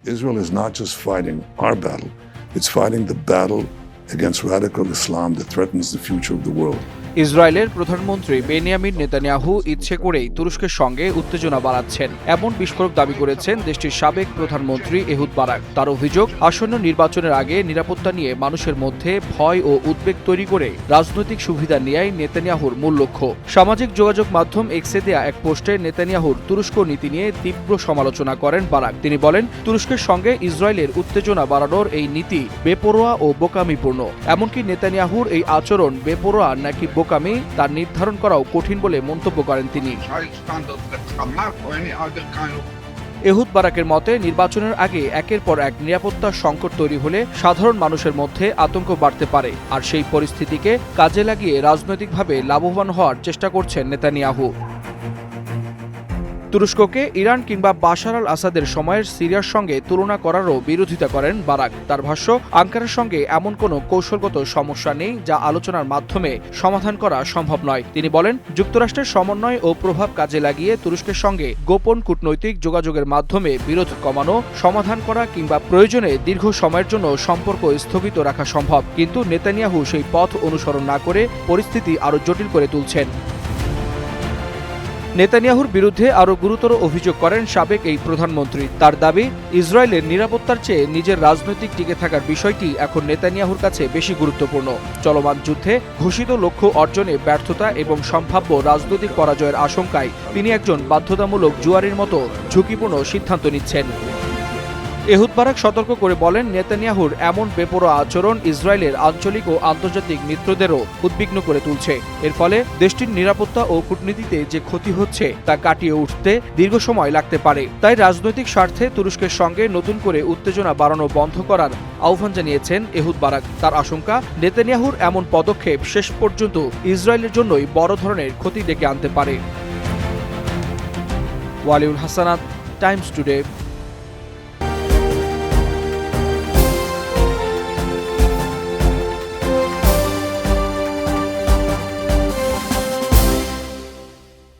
Israel is not just fighting our battle, it's fighting the battle against radical Islam that threatens the future of the world. ইসরায়েলের প্রধানমন্ত্রী Benjamin Netanyahu ইচ্ছে করেই তুরস্কের সঙ্গে উত্তেজনা বাড়াচ্ছেন এমন বিস্ফোরক দাবি করেছেন দেশটির সাবেক প্রধানমন্ত্রী এহুদ বারাক। তার অভিযোগ, আসন্ন নির্বাচনের আগে নিরাপত্তা নিয়ে মানুষের মধ্যে ভয় ও উদ্বেগ তৈরি করে রাজনৈতিক সুবিধা নেয়াই নেতানিয়াহুর মূল লক্ষ্য। সামাজিক যোগাযোগ মাধ্যম এক্সে দেয়া এক পোস্টে নেতানিয়াহুর তুরস্ক নীতি নিয়ে তীব্র সমালোচনা করেন বারাক। তিনি বলেন, তুরস্কের সঙ্গে ইসরায়েলের উত্তেজনা বাড়ানোর এই নীতি বেপরোয়া ও বোকামিপূর্ণ। এমনকি নেতানিয়াহুর এই আচরণ বেপরোয়া নাকি বোকামি তা নির্ধারণ করাও কঠিন বলে মন্তব্য করেন তিনি। এহুদ বারাকের মতে, নির্বাচনের আগে একের পর এক নিরাপত্তা সংকট তৈরি হলে সাধারণ মানুষের মধ্যে আতঙ্ক বাড়তে পারে, আর সেই পরিস্থিতিকে কাজে লাগিয়ে রাজনৈতিকভাবে লাভবান হওয়ার চেষ্টা করছেন নেতানিয়াহু। তুরস্ককে ইরান কিংবা বাশার আল আসাদের সময়ের সিরিয়ার সঙ্গে তুলনা করারও বিরোধিতা করেন বারাক। তার ভাষ্য, আঙ্কারার সঙ্গে এমন কোনো কৌশলগত সমস্যা নেই যা আলোচনার মাধ্যমে সমাধান করা সম্ভব নয়। তিনি বলেন, যুক্তরাষ্ট্রের সমন্বয় ও প্রভাব কাজে লাগিয়ে তুরস্কের সঙ্গে গোপন কূটনৈতিক যোগাযোগের মাধ্যমে বিরোধ কমানো, সমাধান করা কিংবা প্রয়োজনে দীর্ঘ সময়ের জন্য সম্পর্ক স্থগিত রাখা সম্ভব। কিন্তু নেতানিয়াহু সেই পথ অনুসরণ না করে পরিস্থিতি আরও জটিল করে তুলছেন। নেতানিয়াহুর বিরুদ্ধে আরও গুরুতর অভিযোগ করেন সাবেক এই প্রধানমন্ত্রী। তার দাবি, ইসরায়েলের নিরাপত্তার চেয়ে নিজের রাজনৈতিক টিকে থাকার বিষয়টি এখন নেতানিয়াহুর কাছে বেশি গুরুত্বপূর্ণ। চলমান যুদ্ধে ঘোষিত লক্ষ্য অর্জনে ব্যর্থতা এবং সম্ভাব্য রাজনৈতিক পরাজয়ের আশঙ্কায় তিনি একজন বাধ্যতামূলক জুয়ারির মতো ঝুঁকিপূর্ণ সিদ্ধান্ত নিচ্ছেন। এহুদ বারাক সতর্ক করে বলেন, নেতানিয়াহুর এমন বেপরোয়া আচরণ ইসরায়েলের আঞ্চলিক ও আন্তর্জাতিক মিত্রদেরও উদ্বিগ্ন করে তুলছে। এর ফলে দেশটির নিরাপত্তা ও কূটনীতিতে যে ক্ষতি হচ্ছে তা কাটিয়ে উঠতে দীর্ঘ সময় লাগতে পারে। তাই রাজনৈতিক স্বার্থে তুরস্কের সঙ্গে নতুন করে উত্তেজনা বাড়ানো বন্ধ করার আহ্বান জানিয়েছেন এহুদ বারাক। তার আশঙ্কা, নেতানিয়াহুর এমন পদক্ষেপ শেষ পর্যন্ত ইসরায়েলের জন্যই বড় ধরনের ক্ষতি ডেকে আনতে পারে। Waliul Hasnat, Times today.